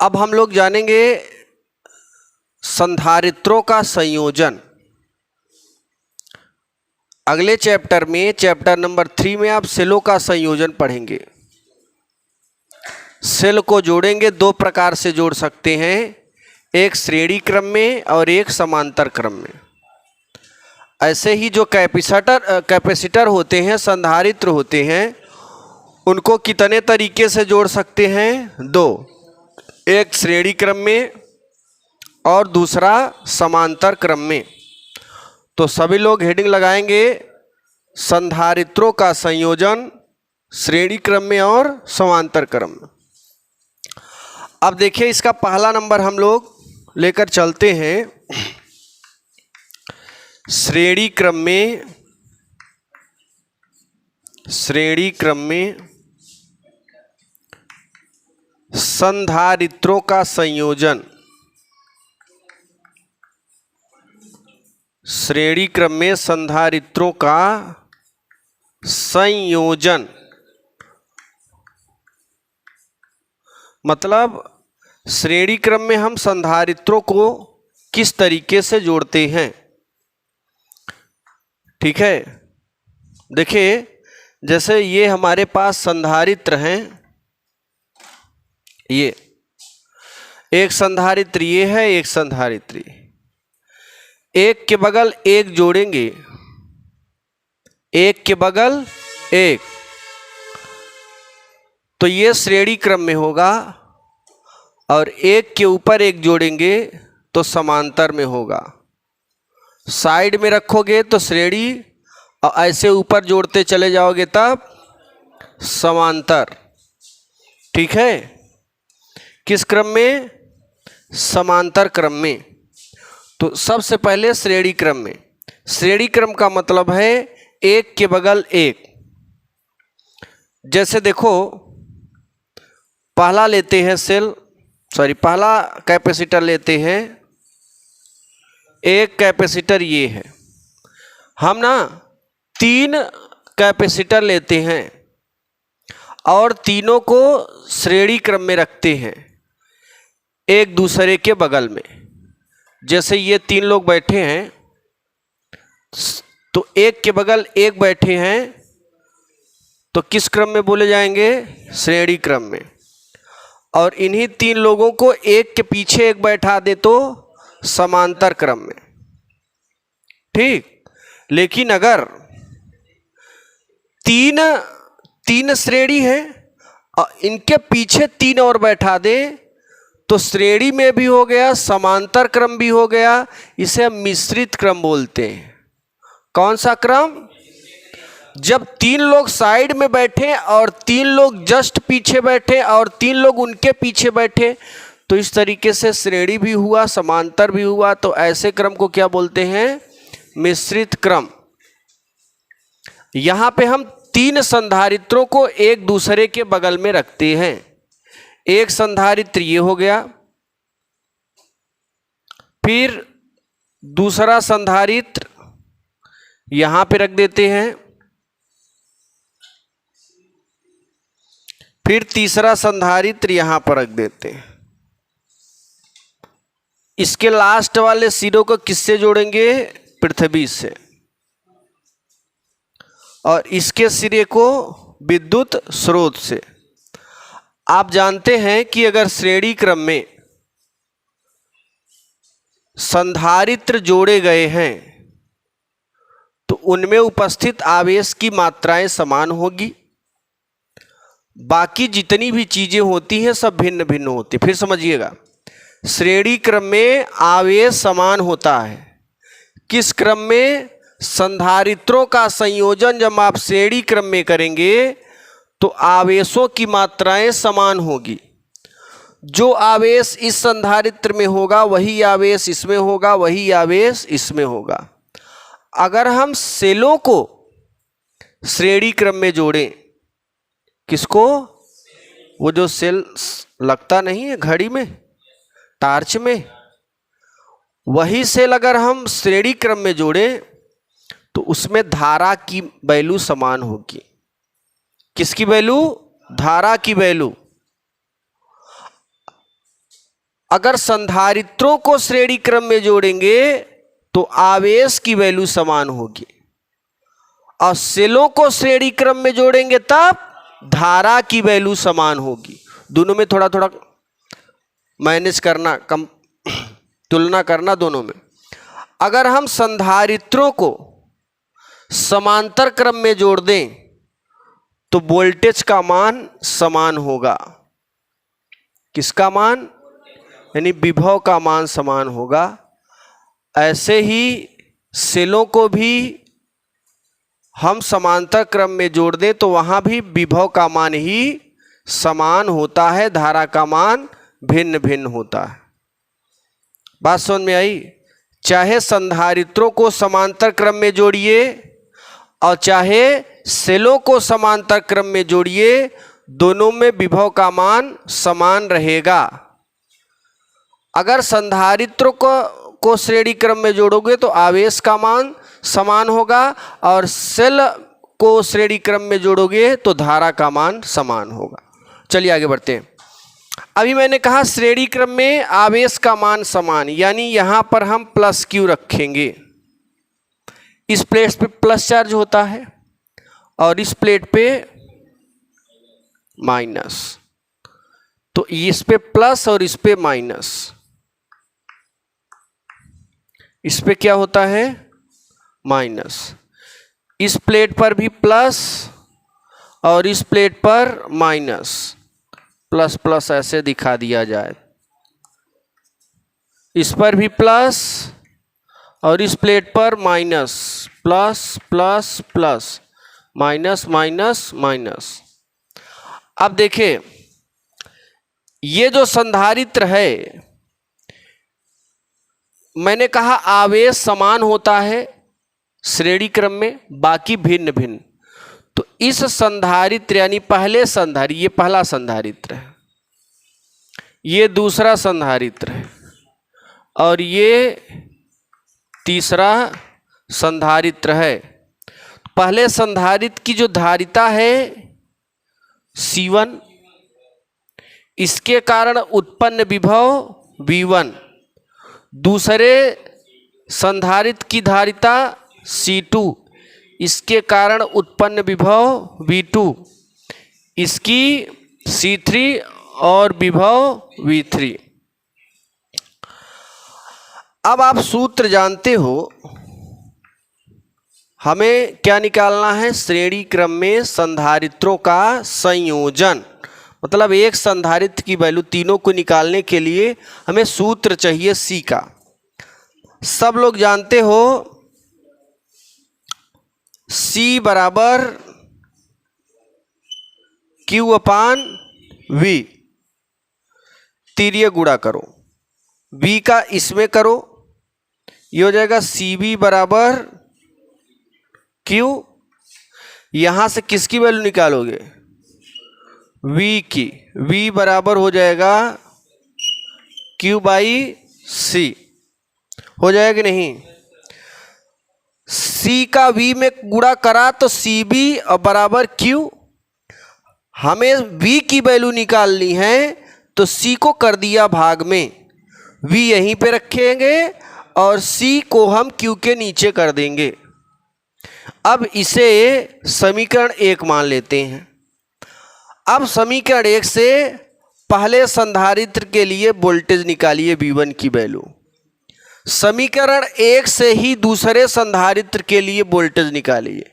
अब हम लोग जानेंगे संधारित्रों का संयोजन। अगले चैप्टर में, चैप्टर नंबर 3 में आप सेलों का संयोजन पढ़ेंगे। सेल को जोड़ेंगे, दो प्रकार से जोड़ सकते हैं, एक श्रेणी क्रम में और एक समांतर क्रम में। ऐसे ही जो कैपेसिटर होते हैं, संधारित्र होते हैं, उनको कितने तरीके से जोड़ सकते हैं? दो, एक श्रेणी क्रम में और दूसरा समांतर क्रम में। तो सभी लोग हेडिंग लगाएंगे, संधारित्रों का संयोजन श्रेणी क्रम में और समांतर क्रम में। अब देखिए, इसका पहला नंबर हम लोग लेकर चलते हैं। श्रेणी क्रम में संधारित्रों का संयोजन। श्रेणी क्रम में संधारित्रों का संयोजन मतलब श्रेणी क्रम में हम संधारित्रों को किस तरीके से जोड़ते हैं। ठीक है, देखिए, जैसे ये हमारे पास संधारित्र हैं, ये एक संधारित्र ये है, एक संधारित्र, एक के बगल एक जोड़ेंगे, एक के बगल एक, तो ये श्रेणी क्रम में होगा, और एक के ऊपर एक जोड़ेंगे तो समांतर में होगा। साइड में रखोगे तो श्रेणी, और ऐसे ऊपर जोड़ते चले जाओगे तब समांतर। ठीक है, किस क्रम में? समांतर क्रम में। तो सबसे पहले श्रेणी क्रम में। श्रेणी क्रम का मतलब है एक के बगल एक। जैसे देखो, पहला लेते हैं पहला कैपेसिटर लेते हैं, एक कैपेसिटर ये है। हम ना 3 कैपेसिटर लेते हैं और तीनों को श्रेणी क्रम में रखते हैं, एक दूसरे के बगल में। जैसे ये 3 लोग बैठे हैं, तो एक के बगल एक बैठे हैं, तो किस क्रम में बोले जाएंगे? श्रेणी क्रम में। और इन्हीं 3 लोगों को एक के पीछे एक बैठा दे तो समांतर क्रम में। ठीक, लेकिन अगर तीन श्रेणी है और इनके पीछे 3 और बैठा दे तो श्रेणी में भी हो गया, समांतर क्रम भी हो गया। इसे हम मिश्रित क्रम बोलते हैं। कौन सा क्रम? जब 3 लोग साइड में बैठे और 3 लोग जस्ट पीछे बैठे और 3 लोग उनके पीछे बैठे, तो इस तरीके से श्रेणी भी हुआ, समांतर भी हुआ। तो ऐसे क्रम को क्या बोलते हैं? मिश्रित क्रम। यहां पे हम 3 संधारित्रों को एक दूसरे के बगल में रखते हैं। एक संधारित्र ये हो गया, फिर दूसरा संधारित्र यहां पे रख देते हैं, फिर तीसरा संधारित्र यहां पर रख देते हैं। इसके लास्ट वाले सिरों को किससे जोड़ेंगे? पृथ्वी से। और इसके सिरे को विद्युत स्रोत से। आप जानते हैं कि अगर श्रेणी क्रम में संधारित्र जोड़े गए हैं तो उनमें उपस्थित आवेश की मात्राएं समान होगी। बाकी जितनी भी चीजें होती हैं सब भिन्न भिन्न होती हैं। फिर समझिएगा, श्रेणी क्रम में आवेश समान होता है। किस क्रम में? संधारित्रों का संयोजन जब आप श्रेणी क्रम में करेंगे तो आवेशों की मात्राएं समान होगी। जो आवेश इस संधारित्र में होगा वही आवेश इसमें होगा, वही आवेश इसमें होगा। अगर हम सेलों को श्रेणी क्रम में जोड़ें, किसको? वो जो सेल लगता नहीं है घड़ी में, टार्च में, वही सेल अगर हम श्रेणी क्रम में जोड़ें तो उसमें धारा की वैल्यू समान होगी। किसकी वैल्यू? धारा की वैल्यू। अगर संधारित्रों को श्रेणी क्रम में जोड़ेंगे तो आवेश की वैल्यू समान होगी, और सेलों को श्रेणी क्रम में जोड़ेंगे तब धारा की वैल्यू समान होगी। दोनों में थोड़ा थोड़ा मैनेज करना, कम तुलना करना दोनों में। अगर हम संधारित्रों को समांतर क्रम में जोड़ दें तो वोल्टेज का मान समान होगा। किसका मान? यानी विभव का मान समान होगा। ऐसे ही सेलों को भी हम समांतर क्रम में जोड़ दें तो वहाँ भी विभव का मान ही समान होता है, धारा का मान भिन्न भिन्न होता है। बात समझ में आई? चाहे संधारित्रों को समांतर क्रम में जोड़िए और चाहे सेलों को समांतर क्रम में जोड़िए, दोनों में विभव का मान समान रहेगा। अगर संधारित्रों को श्रेणी क्रम में जोड़ोगे तो आवेश का मान समान होगा, और सेल को श्रेणी क्रम में जोड़ोगे तो धारा का मान समान होगा। चलिए आगे बढ़ते हैं। अभी मैंने कहा श्रेणी क्रम में आवेश का मान समान, यानी यहां पर हम प्लस क्यू रखेंगे। इस प्लेट पे प्लस चार्ज होता है और इस प्लेट पे माइनस, तो इस पे प्लस और इस पे माइनस। इस पे क्या होता है? माइनस। इस प्लेट पर भी प्लस और इस प्लेट पर माइनस, प्लस प्लस ऐसे दिखा दिया जाए। इस पर भी प्लस और इस प्लेट पर minus, plus plus plus, minus minus minus. अब देखिए, ये जो संधारित्र है, मैंने कहा आवेश समान होता है श्रेणी क्रम में, बाकी भिन्न भिन्न। तो इस संधारित्र यानी पहले संधारित्र, ये पहला संधारित्र है, ये दूसरा संधारित्र है और ये तीसरा संधारित्र है। पहले संधारित्र की जो धारिता है C1, इसके कारण उत्पन्न विभव V1। दूसरे संधारित्र की धारिता C2, इसके कारण उत्पन्न विभव V2। इसकी C3 और विभव V3। अब आप सूत्र जानते हो, हमें क्या निकालना है? श्रेणी क्रम में संधारित्रों का संयोजन। मतलब एक संधारित्र की वैल्यू तीनों को निकालने के लिए हमें सूत्र चाहिए C का। सब लोग जानते हो C बराबर Q/V। तिर्यक गुणा करो, V का इसमें करो, ये हो जाएगा CB बराबर Q। यहां से किसकी वैल्यू निकालोगे? V की। V बराबर हो जाएगा Q/C। हो जाएगा कि नहीं? C का V में गुणा करा तो CB और बराबर Q। हमें V की वैल्यू निकालनी है तो C को कर दिया भाग में, V यहीं पे रखेंगे और C को हम Q के नीचे कर देंगे। अब इसे समीकरण 1 मान लेते हैं। अब समीकरण 1 से पहले संधारित्र के लिए वोल्टेज निकालिए V1 की वैल्यू। समीकरण 1 से ही दूसरे संधारित्र के लिए वोल्टेज निकालिए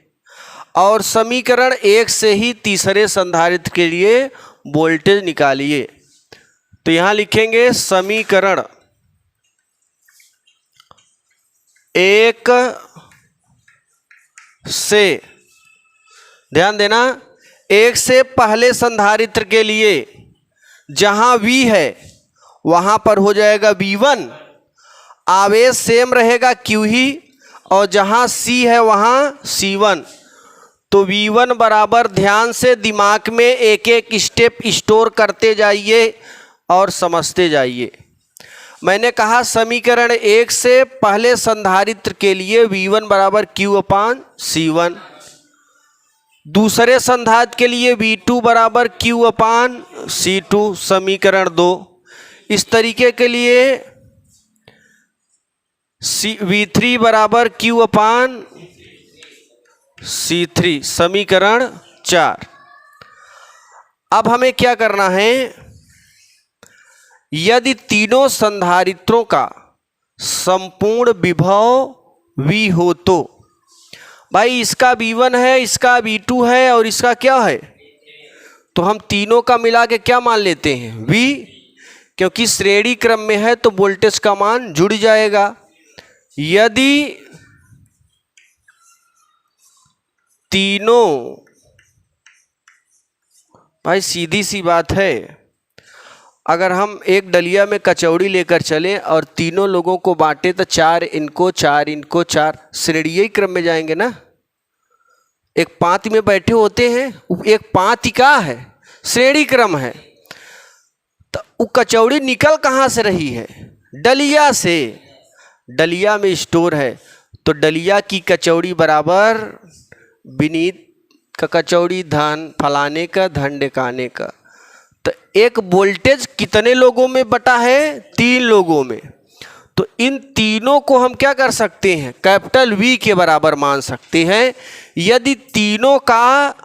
और समीकरण 1 से ही तीसरे संधारित्र के लिए वोल्टेज निकालिए। तो यहां लिखेंगे समीकरण 1 से, ध्यान देना, 1 से पहले संधारित्र के लिए जहां V है वहां पर हो जाएगा V1, आवेश सेम रहेगा Q ही, और जहां C है वहां C1। तो V1 बराबर, ध्यान से दिमाग में एक एक स्टेप स्टोर करते जाइए और समझते जाइए। मैंने कहा समीकरण 1 से पहले संधारित्र के लिए V1 बराबर Q/C1, दूसरे संधारित्र के लिए V2 बराबर Q/C2, समीकरण 2। इस तरीके के लिए V3 बराबर Q अपान C3, समीकरण 4। अब हमें क्या करना है, यदि तीनों संधारित्रों का संपूर्ण विभव V हो तो, भाई इसका V1 है, इसका V2 है और इसका क्या है, तो हम तीनों का मिला के क्या मान लेते हैं, V, क्योंकि श्रेणी क्रम में है तो वोल्टेज का मान जुड़ जाएगा। यदि तीनों, भाई सीधी सी बात है, अगर हम एक डलिया में कचौड़ी लेकर चलें और तीनों लोगों को बांटे तो 4 इनको 4 इनको 4, श्रेणीय क्रम में जाएंगे ना। एक पांति में बैठे होते हैं, एक पांति का है, श्रेणी क्रम है, तो वो कचौड़ी निकल कहाँ से रही है, डलिया से। डलिया में स्टोर है तो डलिया की कचौड़ी बराबर विनीत का कचौड़ी धन फलाने का धन ढेकाने का। तो एक वोल्टेज कितने लोगों में बटा है, 3 लोगों में। तो इन तीनों को हम क्या कर सकते हैं, कैपिटल V के बराबर मान सकते हैं। यदि तीनों का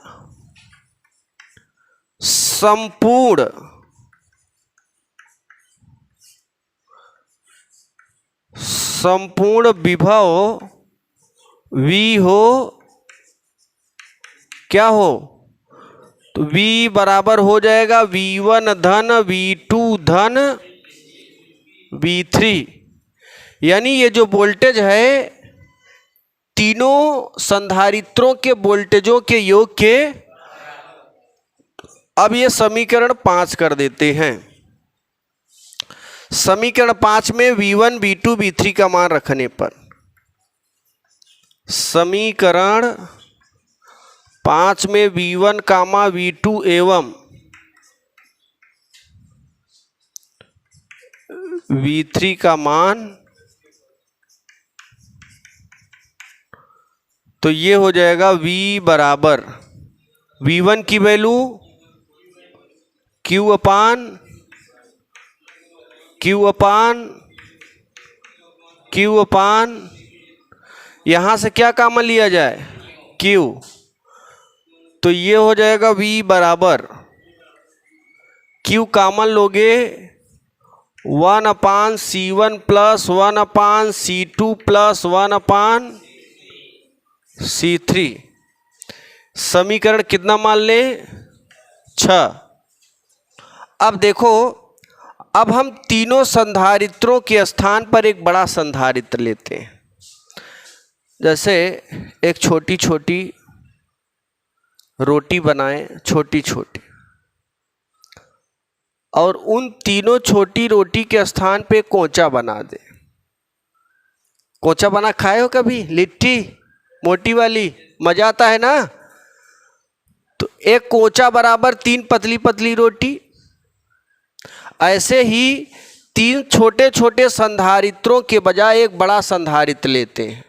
संपूर्ण विभव V हो, क्या हो, तो V बराबर हो जाएगा V1 धन V2 धन V3, यानी ये जो वोल्टेज है तीनों संधारित्रों के वोल्टेजों के योग के। अब ये समीकरण 5 कर देते हैं। समीकरण 5 में V1 V2 V3 का मान रखने पर, समीकरण 5 में V1 कामा V2 एवं V3 का मान, तो ये हो जाएगा V बराबर V1 की वैल्यू Q अपान यहाँ से क्या कॉमन लिया जाए, Q, तो ये हो जाएगा V बराबर Q कॉमन लोगे 1 अपान C1 प्लस 1 अपान C2 प्लस 1 अपान C3। समीकरण कितना मान लें, 6। अब देखो, अब हम तीनों संधारित्रों के स्थान पर एक बड़ा संधारित्र लेते हैं। जैसे एक छोटी छोटी रोटी बनाएं, छोटी छोटी, और उन तीनों छोटी रोटी के स्थान पे कोंचा बना दे। कोंचा बना खाए हो कभी, लिट्टी मोटी वाली, मजा आता है ना। तो एक कोंचा बराबर 3 पतली पतली रोटी। ऐसे ही 3 छोटे छोटे संधारित्रों के बजाय एक बड़ा संधारित्र लेते हैं।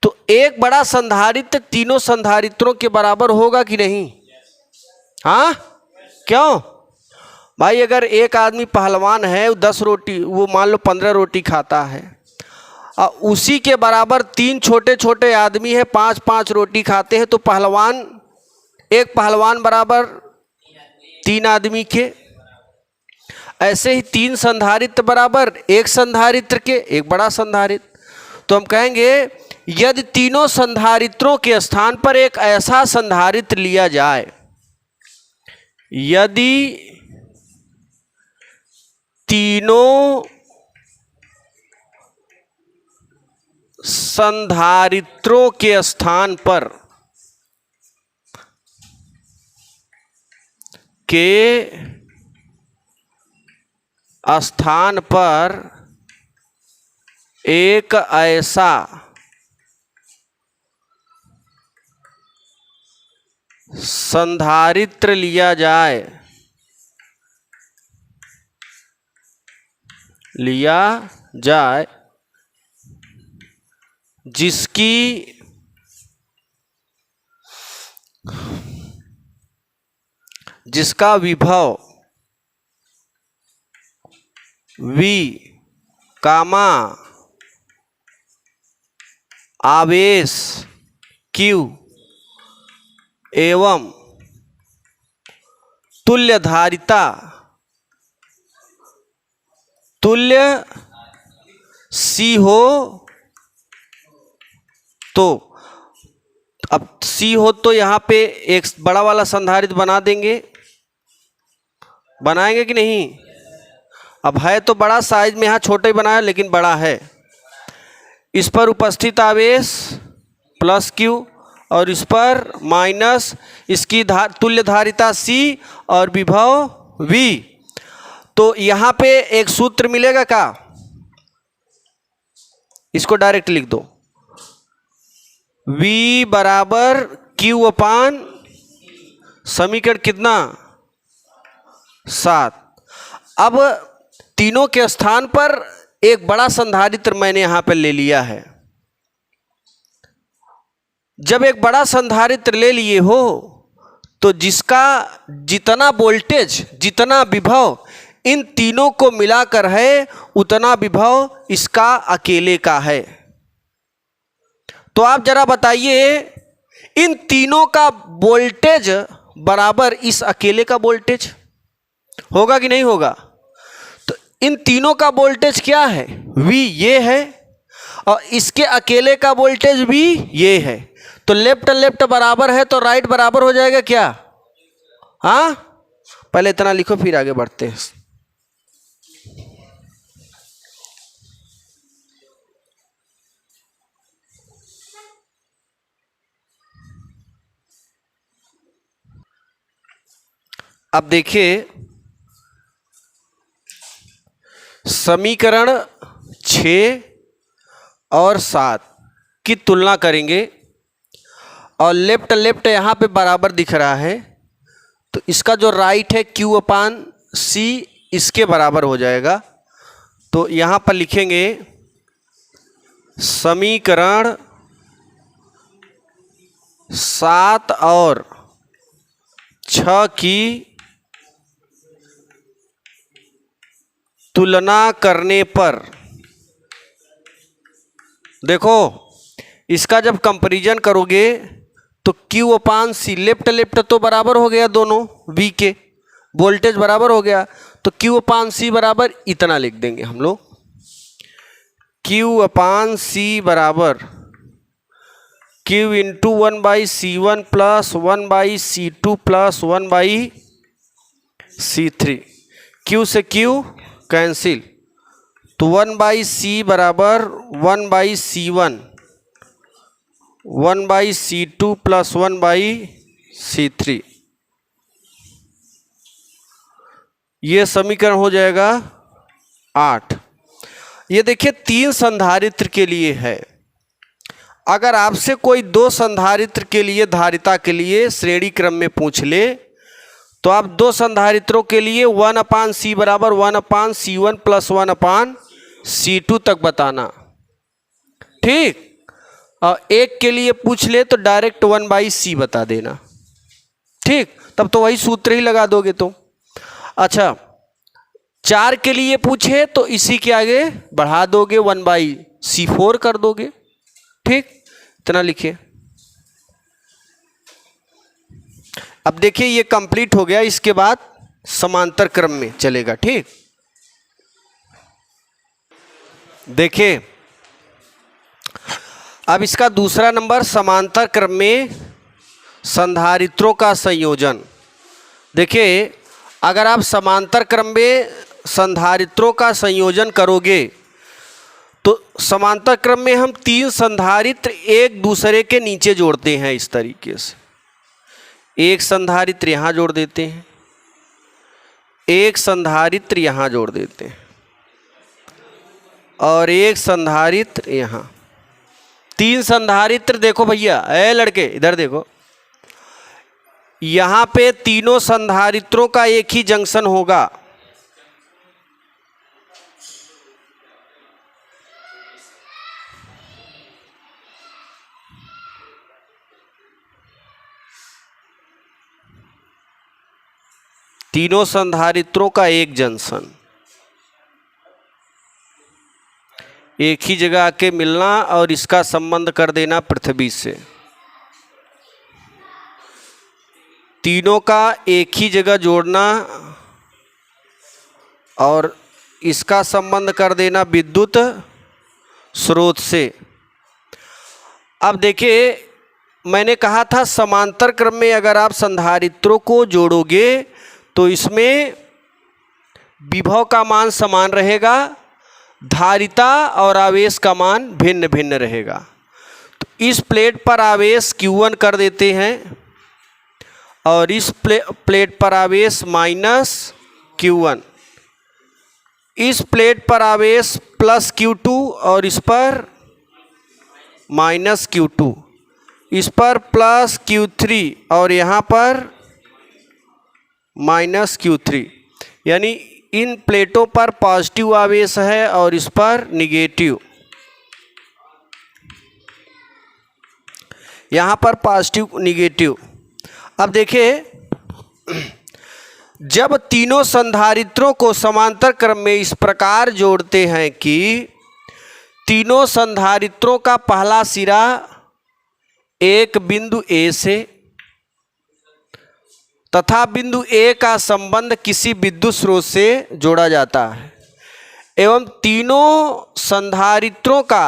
तो एक बड़ा संधारित्र तीनों संधारित्रों के बराबर होगा कि नहीं, हाँ, क्यों भाई, अगर एक आदमी पहलवान है, 10 रोटी, वो मान लो 15 रोटी खाता है, और उसी के बराबर 3 छोटे छोटे आदमी है, 5-5 रोटी खाते हैं, तो पहलवान, एक पहलवान बराबर 3 आदमी के। ऐसे ही 3 संधारित्र बराबर एक संधारित्र के, एक बड़ा संधारित्र। तो हम कहेंगे यदि तीनों संधारित्रों के स्थान पर एक ऐसा संधारित्र लिया जाए, यदि तीनों संधारित्रों के स्थान पर एक ऐसा संधारित्र लिया जाए जिसका विभव वी कामा आवेश Q एवं तुल्य धारिता तुल्य C हो तो अब C हो तो यहाँ पे एक बड़ा वाला संधारित्र बना देंगे, बनाएंगे कि नहीं? अब है तो बड़ा साइज में, यहाँ छोटा ही बनाया लेकिन बड़ा है। इस पर उपस्थित आवेश प्लस Q और इस पर माइनस इसकी तुल्य धारिता C और विभव V। तो यहाँ पे एक सूत्र मिलेगा क्या? इसको डायरेक्ट लिख दो, V बराबर Q अपान समीकरण कितना 7। अब तीनों के स्थान पर एक बड़ा संधारित्र मैंने यहां पर ले लिया है। जब एक बड़ा संधारित्र ले लिए हो तो जिसका जितना वोल्टेज जितना विभव इन तीनों को मिलाकर है उतना विभव इसका अकेले का है। तो आप जरा बताइए इन तीनों का वोल्टेज बराबर इस अकेले का वोल्टेज होगा कि नहीं होगा? तो इन तीनों का वोल्टेज क्या है? V ये है और इसके अकेले का वोल्टेज भी ये है। तो लेफ्ट लेफ्ट बराबर है तो राइट बराबर हो जाएगा क्या? हाँ, पहले इतना लिखो फिर आगे बढ़ते हैं। अब देखिए समीकरण 6 और 7 की तुलना करेंगे और लेफ्ट लेफ्ट यहाँ पे बराबर दिख रहा है तो इसका जो राइट है Q अपान C इसके बराबर हो जाएगा। तो यहाँ पर लिखेंगे समीकरण 7 और 6 की तुलना करने पर देखो इसका जब कंपैरिजन करोगे तो Q अपान C लेफ्ट लेफ्ट तो बराबर हो गया, दोनों V के वोल्टेज बराबर हो गया। तो Q अपान C बराबर इतना लिख देंगे हम लोग, Q अपान C बराबर Q into 1/C1 plus 1/C2 plus 1/C3। Q से Q कैंसिल तो 1/C बराबर 1/C1 1/C2 प्लस 1/C3। ये समीकरण हो जाएगा 8। ये देखिए 3 संधारित्र के लिए है। अगर आपसे कोई 2 संधारित्र के लिए धारिता के लिए श्रेणी क्रम में पूछ ले तो आप 2 संधारित्रों के लिए 1/C बराबर 1/C1 प्लस 1/C2 तक बताना, ठीक। और एक के लिए पूछ ले तो डायरेक्ट 1/C बता देना, ठीक। तब तो वही सूत्र ही लगा दोगे तुम। अच्छा 4 के लिए पूछे तो इसी के आगे बढ़ा दोगे 1/C4 कर दोगे, ठीक। इतना लिखिए। अब देखिए ये कंप्लीट हो गया, इसके बाद समांतर क्रम में चलेगा, ठीक। देखिए अब इसका दूसरा नंबर समांतर क्रम में संधारित्रों का संयोजन। देखिए अगर आप समांतर क्रम में संधारित्रों का संयोजन करोगे तो समांतर क्रम में हम 3 संधारित्र एक दूसरे के नीचे जोड़ते हैं इस तरीके से। एक संधारित्र यहाँ जोड़ देते हैं, एक संधारित्र यहाँ जोड़ देते हैं और एक संधारित्र यहाँ। 3 संधारित्र देखो भैया, ए लड़के इधर देखो, यहाँ पे तीनों संधारित्रों का एक ही जंक्शन होगा। तीनों संधारित्रों का एक जंक्शन। एक ही जगह आके मिलना और इसका संबंध कर देना पृथ्वी से। तीनों का एक ही जगह जोड़ना और इसका संबंध कर देना विद्युत स्रोत से। अब देखिए, मैंने कहा था समांतर क्रम में अगर आप संधारित्रों को जोड़ोगे तो इसमें विभव का मान समान रहेगा, धारिता और आवेश का मान भिन्न भिन्न रहेगा। तो इस प्लेट पर आवेश Q1 कर देते हैं और इस प्लेट पर आवेश माइनस Q1, इस प्लेट पर आवेश प्लस Q2 और इस पर माइनस Q2, इस पर प्लस Q3 और यहाँ पर माइनस Q3, यानी इन प्लेटों पर पॉजिटिव आवेश है और इस पर निगेटिव। यहाँ पर पॉजिटिव निगेटिव। अब देखिए, जब तीनों संधारित्रों को समांतर क्रम में इस प्रकार जोड़ते हैं कि तीनों संधारित्रों का पहला सिरा एक बिंदु A से तथा बिंदु A का संबंध किसी विद्युत स्रोत से जोड़ा जाता है एवं तीनों संधारित्रों का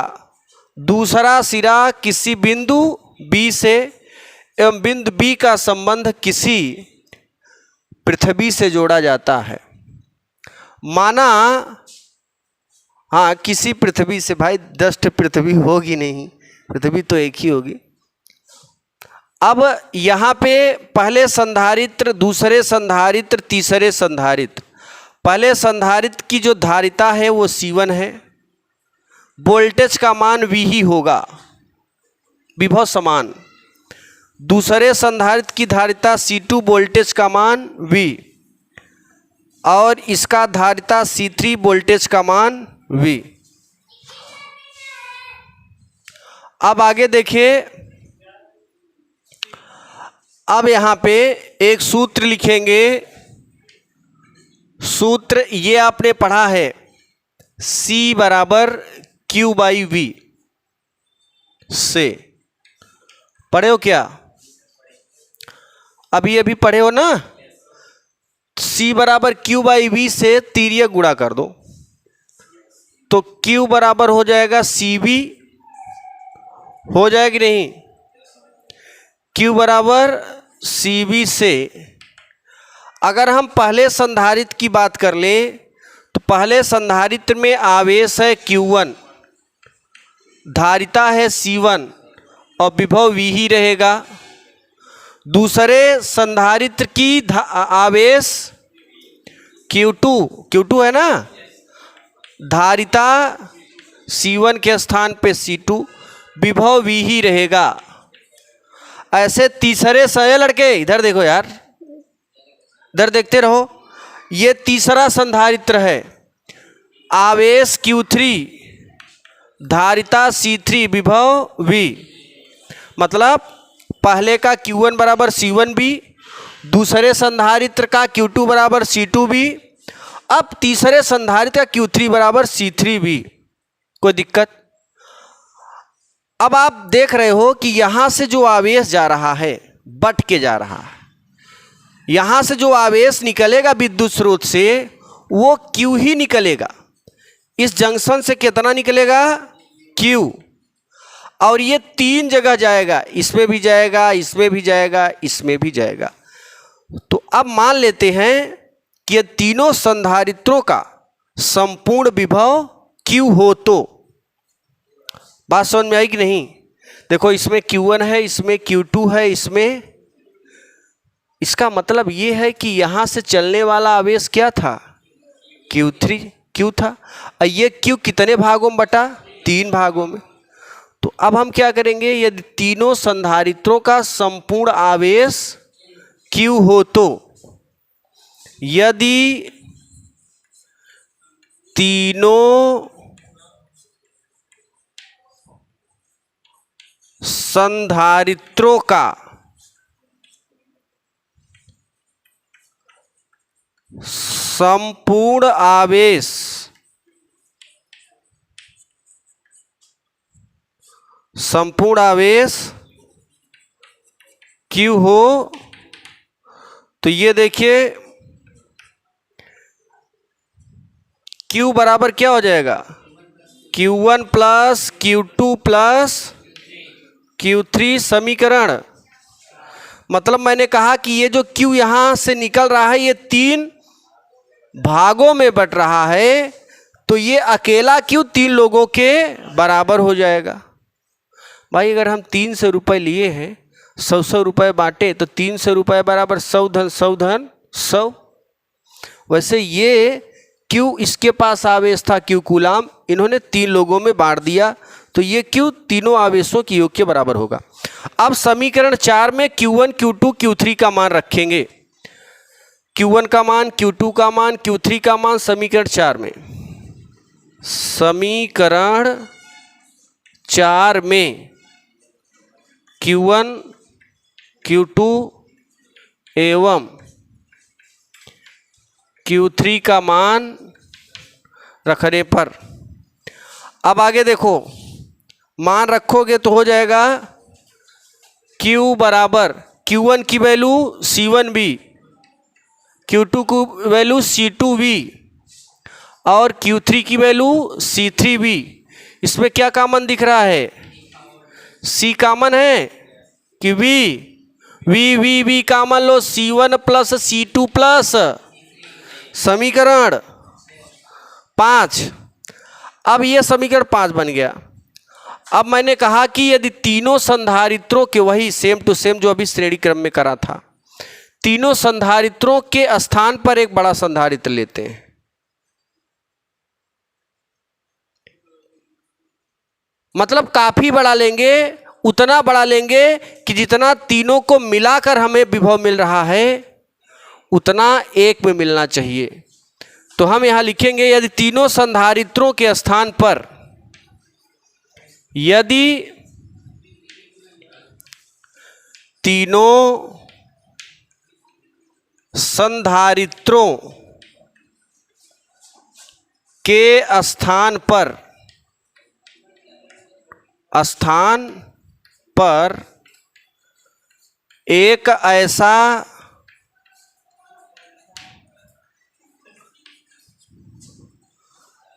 दूसरा सिरा किसी बिंदु B से एवं बिंदु B का संबंध किसी पृथ्वी से जोड़ा जाता है। माना, हाँ, किसी पृथ्वी से, भाई 10 पृथ्वी होगी नहीं, पृथ्वी तो एक ही होगी। अब यहाँ पे पहले संधारित्र, दूसरे संधारित्र, तीसरे संधारित्र। पहले संधारित्र की जो धारिता है वो C1 है, वोल्टेज का मान V ही होगा, विभव समान। दूसरे संधारित्र की धारिता C2, वोल्टेज का मान V, और इसका धारिता C3, वोल्टेज का मान V। अब आगे देखिए, अब यहाँ पे एक सूत्र लिखेंगे। सूत्र ये आपने पढ़ा है, C बराबर Q/V से। पढ़े हो क्या? अभी पढ़े हो ना? C बराबर Q/V से तिर्यक गुणा कर दो तो Q बराबर हो जाएगा CV, हो जाएगी नहीं? Q बराबर CV से अगर हम पहले संधारित्र की बात कर लें तो पहले संधारित्र में आवेश है Q1, धारिता है C1 और विभव V ही रहेगा। दूसरे संधारित्र की आवेश Q2 है ना, धारिता C1 के स्थान पे C2, विभव V ही रहेगा। ऐसे तीसरे से, लड़के इधर देखो यार, इधर देखते रहो, ये तीसरा संधारित्र है, आवेश Q3, धारिता C3, विभव V। मतलब पहले का Q1 बराबर C1B, दूसरे संधारित्र का Q2 बराबर C2B, अब तीसरे संधारित्र का Q3 बराबर C3B। कोई दिक्कत? अब आप देख रहे हो कि यहां से जो आवेश जा रहा है बट के जा रहा है, यहां से जो आवेश निकलेगा विद्युत स्रोत से वो Q ही निकलेगा। इस जंक्शन से कितना निकलेगा? Q। और ये 3 जगह जाएगा, इसमें भी जाएगा, इसमें भी जाएगा, इसमें भी जाएगा। तो अब मान लेते हैं कि ये तीनों संधारित्रों का संपूर्ण विभव Q हो तो। बात समझ में आई कि नहीं? देखो, इसमें Q1 है, इसमें Q2 है, इसमें, इसका मतलब ये है कि यहां से चलने वाला आवेश क्या था? Q था। और ये Q कितने भागों में बटा? 3 भागों में। तो अब हम क्या करेंगे, यदि तीनों संधारित्रों का संपूर्ण आवेश Q हो तो, यदि तीनों संधारित्रों का संपूर्ण आवेश संपूर्ण आवेश Q हो तो ये देखिए Q बराबर क्या हो जाएगा, Q1 plus Q2 plus Q3 समीकरण। मतलब मैंने कहा कि ये जो Q यहां से निकल रहा है ये 3 भागों में बट रहा है, तो ये अकेला Q 3 लोगों के बराबर हो जाएगा। भाई अगर हम 300 रुपये लिए हैं, 100 रुपये बांटे तो 300 रुपये बराबर 100 धन 100 धन 100। वैसे ये Q इसके पास आवेश था Q कूलाम, इन्होंने 3 लोगों में बांट दिया, तो ये Q तीनों आवेशों के योग के बराबर होगा। अब समीकरण 4 में Q1 Q2 Q3 का मान रखेंगे। Q1 का मान, Q2 का मान, Q3 का मान समीकरण 4 में। समीकरण 4 में Q1 Q2 एवं Q3 का मान रखने पर, अब आगे देखो, मान रखोगे तो हो जाएगा Q बराबर Q1 की वैल्यू C1V, Q2 की वैल्यू C2V और Q3 की वैल्यू C3V। इसमें क्या कॉमन दिख रहा है, C कॉमन है कि V कॉमन लो, C1 प्लस C2 प्लस समीकरण 5। अब ये समीकरण 5 बन गया। अब मैंने कहा कि यदि तीनों संधारित्रों के, वही सेम टू सेम जो अभी श्रेणी क्रम में करा था, तीनों संधारित्रों के स्थान पर एक बड़ा संधारित्र लेते हैं, मतलब काफी बड़ा लेंगे, उतना बड़ा लेंगे कि जितना तीनों को मिलाकर हमें विभव मिल रहा है उतना एक में मिलना चाहिए। तो हम यहां लिखेंगे यदि तीनों संधारित्रों के स्थान पर, यदि तीनों संधारित्रों के स्थान पर एक ऐसा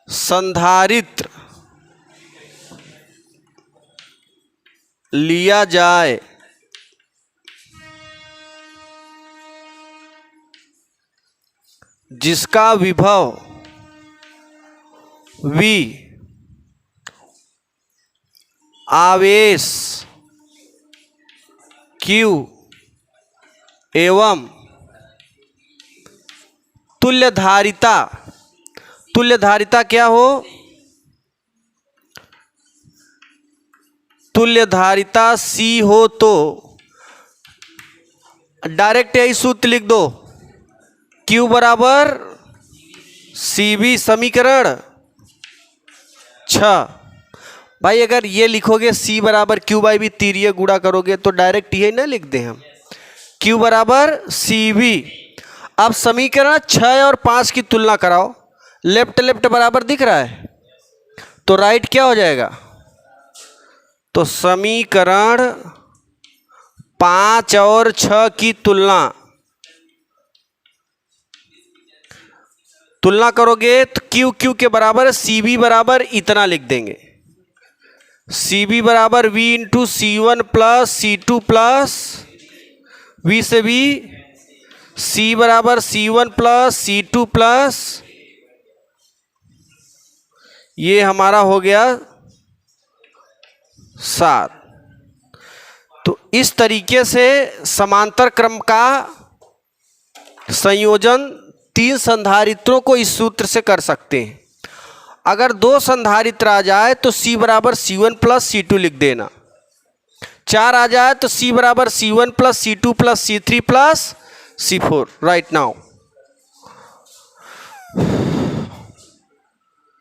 संधारित्र लिया जाए जिसका विभव V आवेश Q एवं तुल्यधारिता क्या हो, तुल्यधारिता C हो तो डायरेक्ट यही सूत्र लिख दो, Q बराबर CV समीकरण 6। भाई अगर ये लिखोगे C बराबर Q बाई V, तीरिये गुणा करोगे तो डायरेक्ट यही ना लिख दें हम, Q बराबर CV। अब समीकरण 6 और 5 की तुलना कराओ, लेफ्ट लेफ्ट बराबर दिख रहा है तो राइट क्या हो जाएगा, तो समीकरण 5 और 6 की तुलना करोगे तो Q के बराबर CV बराबर इतना लिख देंगे, CV बराबर V into C1 plus C2 plus V से V, C बराबर C1 प्लस C2 प्लस, ये हमारा हो गया 7। तो इस तरीके से समांतर क्रम का संयोजन 3 संधारित्रों को इस सूत्र से कर सकते हैं। अगर 2 संधारित्र आ जाए तो C बराबर C1 प्लस C2 लिख देना, 4 आ जाए तो C बराबर C1 plus C2 plus C3 plus C4 right now.